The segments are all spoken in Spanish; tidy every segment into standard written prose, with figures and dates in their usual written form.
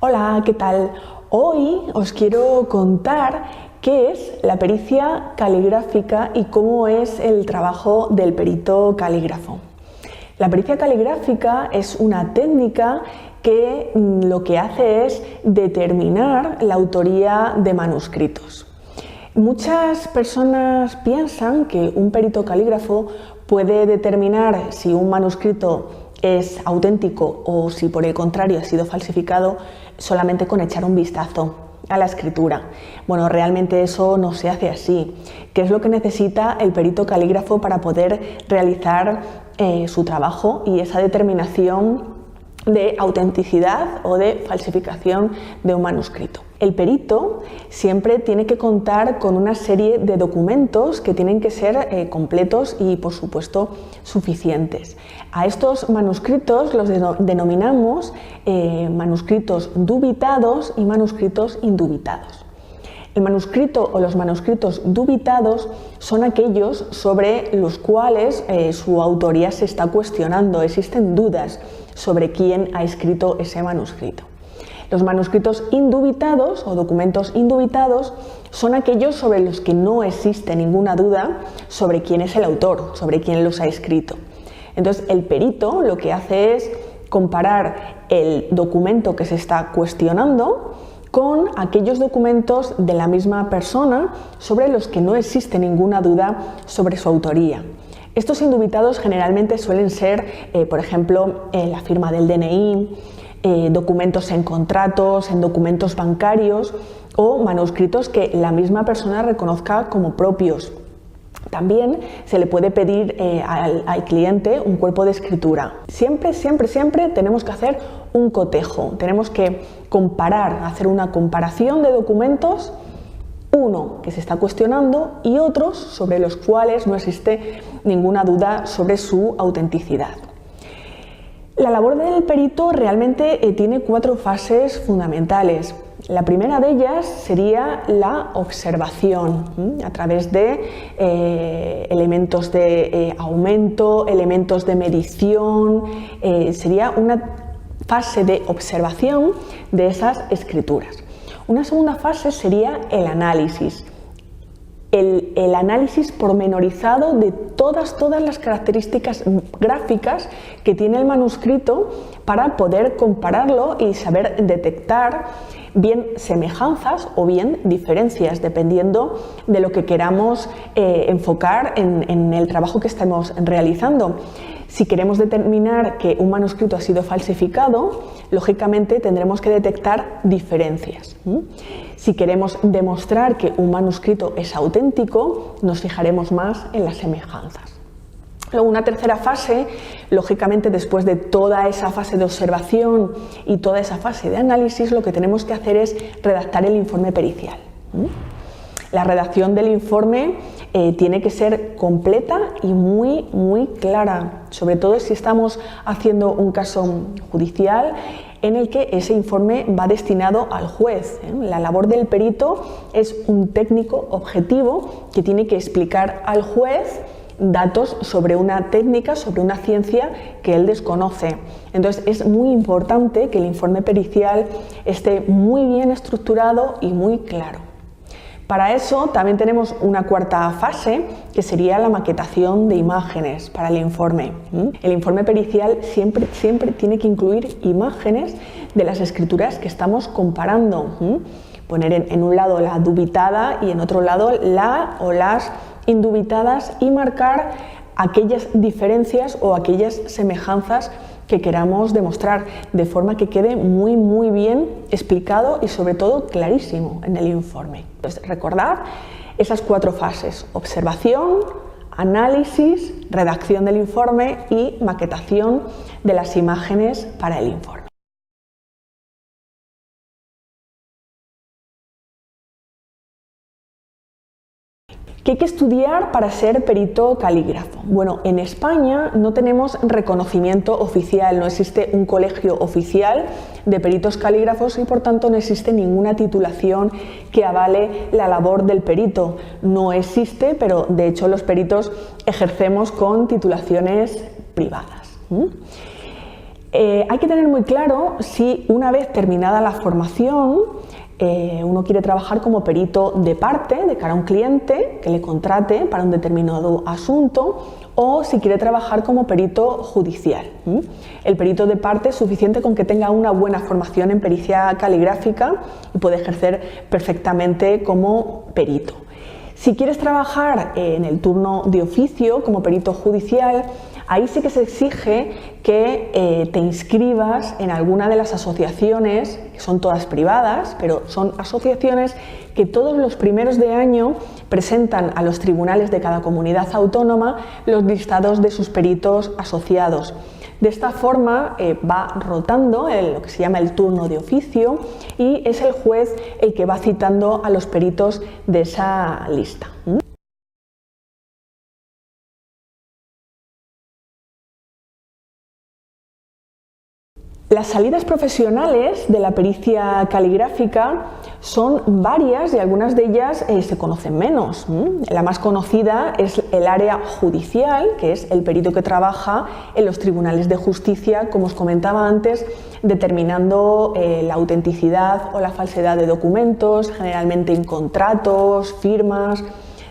Hola, ¿qué tal? Hoy os quiero contar qué es la pericia caligráfica y cómo es el trabajo del perito calígrafo. La pericia caligráfica es una técnica que lo que hace es determinar la autoría de manuscritos. Muchas personas piensan que un perito calígrafo puede determinar si un manuscrito es auténtico o si por el contrario ha sido falsificado solamente con echar un vistazo a la escritura. Bueno, realmente eso no se hace así. ¿Qué es lo que necesita el perito calígrafo para poder realizar su trabajo y esa determinación de autenticidad o de falsificación de un manuscrito? El perito siempre tiene que contar con una serie de documentos que tienen que ser completos y, por supuesto, suficientes. A estos manuscritos los denominamos manuscritos dubitados y manuscritos indubitados. El manuscrito o los manuscritos dubitados son aquellos sobre los cuales su autoría se está cuestionando, existen dudas sobre quién ha escrito ese manuscrito. Los manuscritos indubitados o documentos indubitados son aquellos sobre los que no existe ninguna duda sobre quién es el autor, sobre quién los ha escrito. Entonces, el perito lo que hace es comparar el documento que se está cuestionando con aquellos documentos de la misma persona sobre los que no existe ninguna duda sobre su autoría. Estos indubitados generalmente suelen ser, por ejemplo, la firma del DNI, documentos en contratos, en documentos bancarios o manuscritos que la misma persona reconozca como propios. También se le puede pedir al cliente un cuerpo de escritura. Siempre tenemos que hacer un cotejo, tenemos que comparar, hacer una comparación de documentos, uno que se está cuestionando y otros sobre los cuales no existe ninguna duda sobre su autenticidad. La labor del perito realmente tiene 4 fases fundamentales. La primera de ellas sería la observación, a través de elementos de aumento, elementos de medición, sería una fase de observación de esas escrituras. Una segunda fase sería el análisis. El análisis pormenorizado de todas las características gráficas que tiene el manuscrito para poder compararlo y saber detectar bien semejanzas o bien diferencias, dependiendo de lo que queramos enfocar en el trabajo que estemos realizando. Si queremos determinar que un manuscrito ha sido falsificado, lógicamente tendremos que detectar diferencias. Si queremos demostrar que un manuscrito es auténtico, nos fijaremos más en las semejanzas. Luego, una tercera fase, lógicamente después de toda esa fase de observación y toda esa fase de análisis, lo que tenemos que hacer es redactar el informe pericial. La redacción del informe tiene que ser completa y muy clara, sobre todo si estamos haciendo un caso judicial en el que ese informe va destinado al juez. La labor del perito es un técnico objetivo que tiene que explicar al juez datos sobre una técnica, sobre una ciencia que él desconoce. Entonces es muy importante que el informe pericial esté muy bien estructurado y muy claro. Para eso también tenemos una cuarta fase, que sería la maquetación de imágenes para el informe. El informe pericial siempre tiene que incluir imágenes de las escrituras que estamos comparando. Poner en un lado la dubitada y en otro lado la o las indubitadas y marcar aquellas diferencias o aquellas semejanzas que queramos demostrar, de forma que quede muy bien explicado y sobre todo clarísimo en el informe. Entonces, recordad esas 4 fases: observación, análisis, redacción del informe y maquetación de las imágenes para el informe. ¿Qué hay que estudiar para ser perito calígrafo? Bueno, en España no tenemos reconocimiento oficial, no existe un colegio oficial de peritos calígrafos y por tanto no existe ninguna titulación que avale la labor del perito. No existe, pero de hecho los peritos ejercemos con titulaciones privadas. Hay que tener muy claro si una vez terminada la formación uno quiere trabajar como perito de parte de cara a un cliente que le contrate para un determinado asunto o si quiere trabajar como perito judicial. El perito de parte es suficiente con que tenga una buena formación en pericia caligráfica y puede ejercer perfectamente como perito. Si quieres trabajar en el turno de oficio como perito judicial, ahí sí que se exige que te inscribas en alguna de las asociaciones, que son todas privadas, pero son asociaciones que todos los primeros de año presentan a los tribunales de cada comunidad autónoma los listados de sus peritos asociados. De esta forma va rotando lo que se llama el turno de oficio y es el juez el que va citando a los peritos de esa lista. Las salidas profesionales de la pericia caligráfica son varias y algunas de ellas se conocen menos. La más conocida es el área judicial, que es el perito que trabaja en los tribunales de justicia, como os comentaba antes, determinando la autenticidad o la falsedad de documentos, generalmente en contratos, firmas,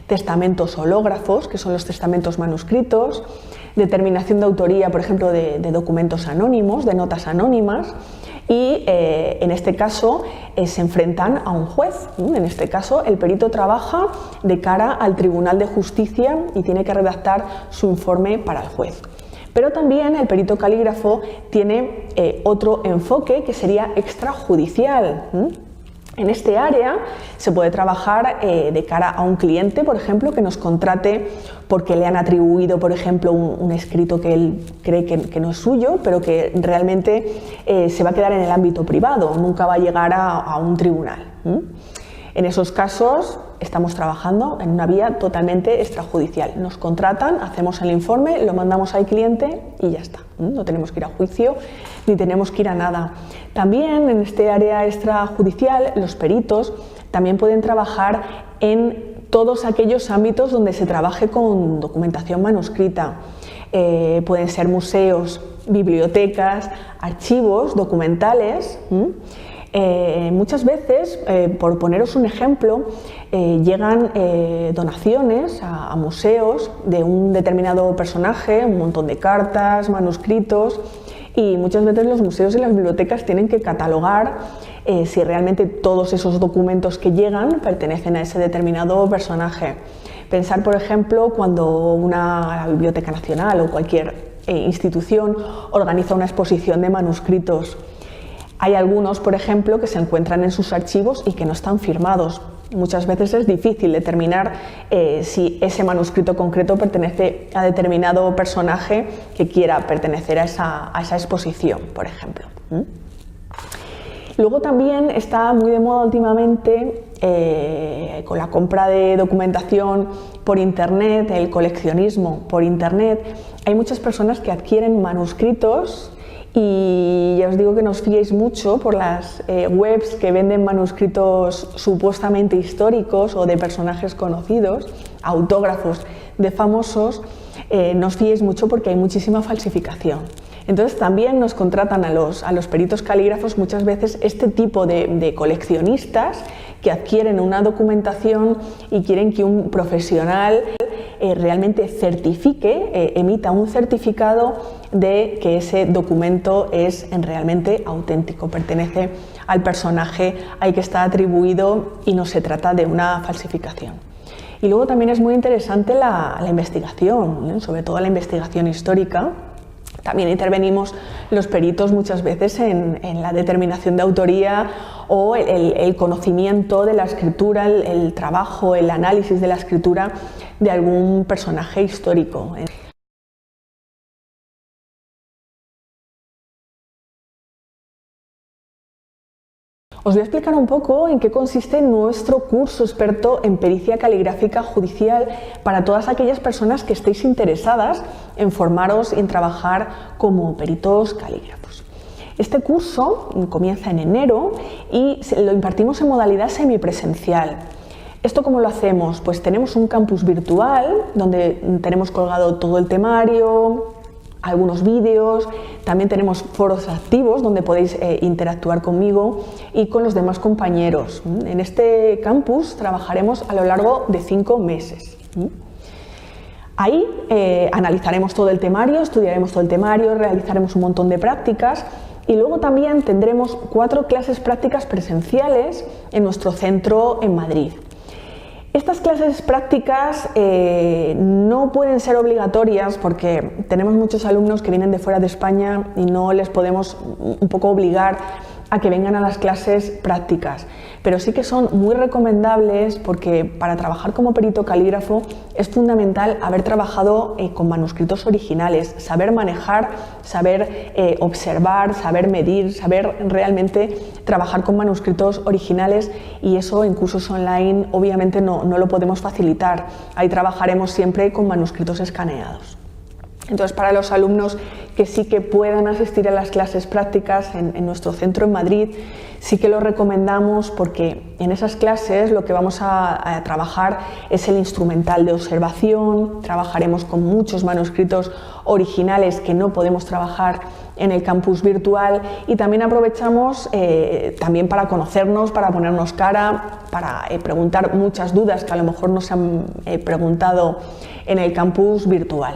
testamentos hológrafos, que son los testamentos manuscritos, determinación de autoría, por ejemplo, de documentos anónimos, de notas anónimas, y en este caso se enfrentan a un juez. En este caso el perito trabaja de cara al Tribunal de Justicia y tiene que redactar su informe para el juez. Pero también el perito calígrafo tiene otro enfoque que sería extrajudicial. En este área se puede trabajar de cara a un cliente, por ejemplo, que nos contrate porque le han atribuido, por ejemplo, un escrito que él cree que no es suyo, pero que realmente se va a quedar en el ámbito privado, nunca va a llegar a un tribunal. En esos casos estamos trabajando en una vía totalmente extrajudicial. Nos contratan, hacemos el informe, lo mandamos al cliente y ya está. No tenemos que ir a juicio ni tenemos que ir a nada. También en este área extrajudicial los peritos también pueden trabajar en todos aquellos ámbitos donde se trabaje con documentación manuscrita. Pueden ser museos, bibliotecas, archivos documentales. Muchas veces, por poneros un ejemplo, llegan donaciones a museos de un determinado personaje, un montón de cartas, manuscritos, y muchas veces los museos y las bibliotecas tienen que catalogar si realmente todos esos documentos que llegan pertenecen a ese determinado personaje. Pensar, por ejemplo, cuando la Biblioteca Nacional o cualquier institución organiza una exposición de manuscritos. Hay algunos, por ejemplo, que se encuentran en sus archivos y que no están firmados. Muchas veces es difícil determinar si ese manuscrito concreto pertenece a determinado personaje que quiera pertenecer a esa exposición, por ejemplo. Luego también está muy de moda últimamente, con la compra de documentación por internet, el coleccionismo por internet. Hay muchas personas que adquieren manuscritos. Y ya os digo que no os fiéis mucho por las webs que venden manuscritos supuestamente históricos o de personajes conocidos, autógrafos de famosos, no os fiéis mucho porque hay muchísima falsificación. Entonces también nos contratan a los peritos calígrafos muchas veces este tipo de coleccionistas que adquieren una documentación y quieren que un profesional realmente certifique, emita un certificado de que ese documento es realmente auténtico, pertenece al personaje al que está atribuido y no se trata de una falsificación. Y luego también es muy interesante la investigación, sobre todo la investigación histórica. También intervenimos los peritos muchas veces en la determinación de autoría o el conocimiento de la escritura, el trabajo, el análisis de la escritura de algún personaje histórico. Os voy a explicar un poco en qué consiste nuestro curso experto en pericia caligráfica judicial para todas aquellas personas que estéis interesadas en formaros y en trabajar como peritos calígrafos. Este curso comienza en enero y lo impartimos en modalidad semipresencial. ¿Esto cómo lo hacemos? Pues tenemos un campus virtual donde tenemos colgado todo el temario, algunos vídeos, también tenemos foros activos donde podéis interactuar conmigo y con los demás compañeros. En este campus trabajaremos a lo largo de 5 meses. Ahí analizaremos todo el temario, estudiaremos todo el temario, realizaremos un montón de prácticas y luego también tendremos 4 clases prácticas presenciales en nuestro centro en Madrid. Estas clases prácticas no pueden ser obligatorias porque tenemos muchos alumnos que vienen de fuera de España y no les podemos un poco obligar a que vengan a las clases prácticas, pero sí que son muy recomendables porque para trabajar como perito calígrafo es fundamental haber trabajado con manuscritos originales, saber manejar, saber observar, saber medir, saber realmente trabajar con manuscritos originales, y eso en cursos online obviamente no lo podemos facilitar. Ahí trabajaremos siempre con manuscritos escaneados. Entonces, para los alumnos que sí que puedan asistir a las clases prácticas en nuestro centro en Madrid, sí que lo recomendamos porque en esas clases lo que vamos a trabajar es el instrumental de observación, trabajaremos con muchos manuscritos originales que no podemos trabajar en el campus virtual, y también aprovechamos también para conocernos, para ponernos cara, para preguntar muchas dudas que a lo mejor nos han preguntado en el campus virtual.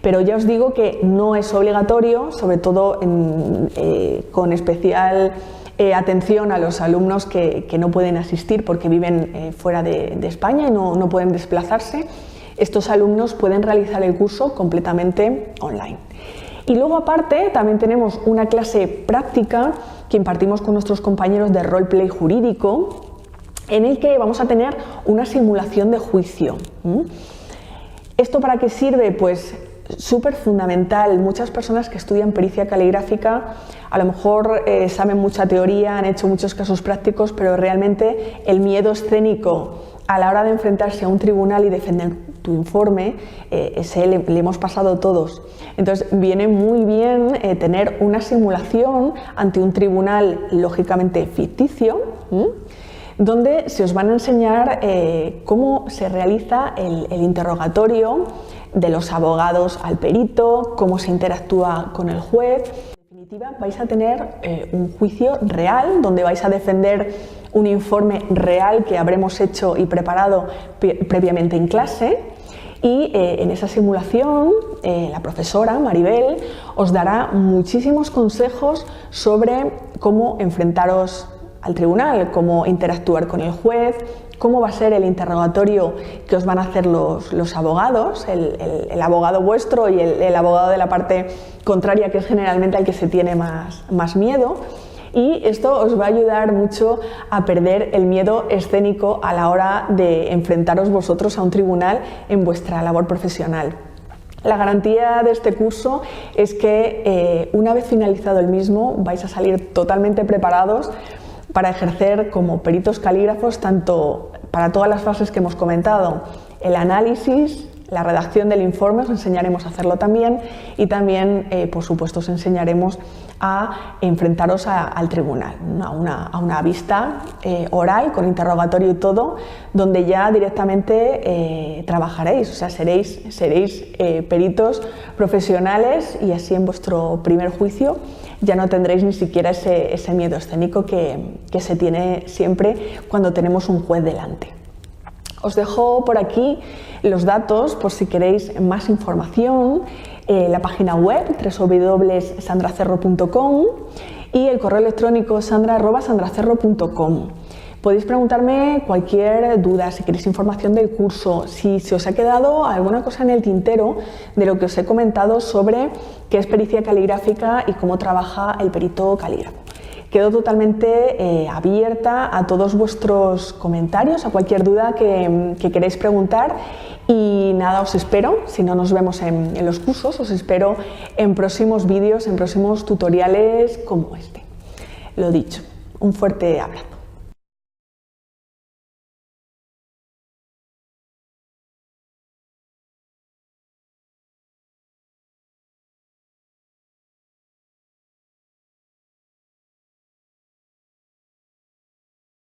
Pero ya os digo que no es obligatorio, sobre todo con especial atención a los alumnos que no pueden asistir porque viven fuera de España y no pueden desplazarse. Estos alumnos pueden realizar el curso completamente online. Y luego, aparte, también tenemos una clase práctica que impartimos con nuestros compañeros de roleplay jurídico, en el que vamos a tener una simulación de juicio. ¿Esto para qué sirve? Pues súper fundamental. Muchas personas que estudian pericia caligráfica a lo mejor saben mucha teoría, han hecho muchos casos prácticos, pero realmente el miedo escénico a la hora de enfrentarse a un tribunal y defender tu informe, ese le hemos pasado todos. Entonces viene muy bien tener una simulación ante un tribunal lógicamente ficticio, donde se os van a enseñar cómo se realiza el interrogatorio de los abogados al perito, cómo se interactúa con el juez. En definitiva, vais a tener un juicio real donde vais a defender un informe real que habremos hecho y preparado previamente en clase, y en esa simulación la profesora Maribel os dará muchísimos consejos sobre cómo enfrentaros al tribunal, cómo interactuar con el juez, cómo va a ser el interrogatorio que os van a hacer los abogados, el abogado vuestro y el abogado de la parte contraria, que es generalmente al que se tiene más miedo. Y esto os va a ayudar mucho a perder el miedo escénico a la hora de enfrentaros vosotros a un tribunal en vuestra labor profesional. La garantía de este curso es que una vez finalizado el mismo vais a salir totalmente preparados para ejercer como peritos calígrafos, tanto para todas las fases que hemos comentado: el análisis, la redacción del informe, os enseñaremos a hacerlo también, y también, por supuesto, os enseñaremos a enfrentaros al tribunal, a una vista oral, con interrogatorio y todo, donde ya directamente trabajaréis, o sea, seréis peritos profesionales, y así en vuestro primer juicio ya no tendréis ni siquiera ese miedo escénico que se tiene siempre cuando tenemos un juez delante. Os dejo por aquí los datos por si queréis más información, la página web www.sandracerro.com y el correo electrónico sandra@sandracerro.com. Podéis preguntarme cualquier duda, si queréis información del curso, si se os ha quedado alguna cosa en el tintero de lo que os he comentado sobre qué es pericia caligráfica y cómo trabaja el perito calígrafo. Quedo totalmente abierta a todos vuestros comentarios, a cualquier duda que queréis preguntar, y nada, os espero, si no nos vemos en los cursos, os espero en próximos vídeos, en próximos tutoriales como este. Lo dicho, un fuerte abrazo.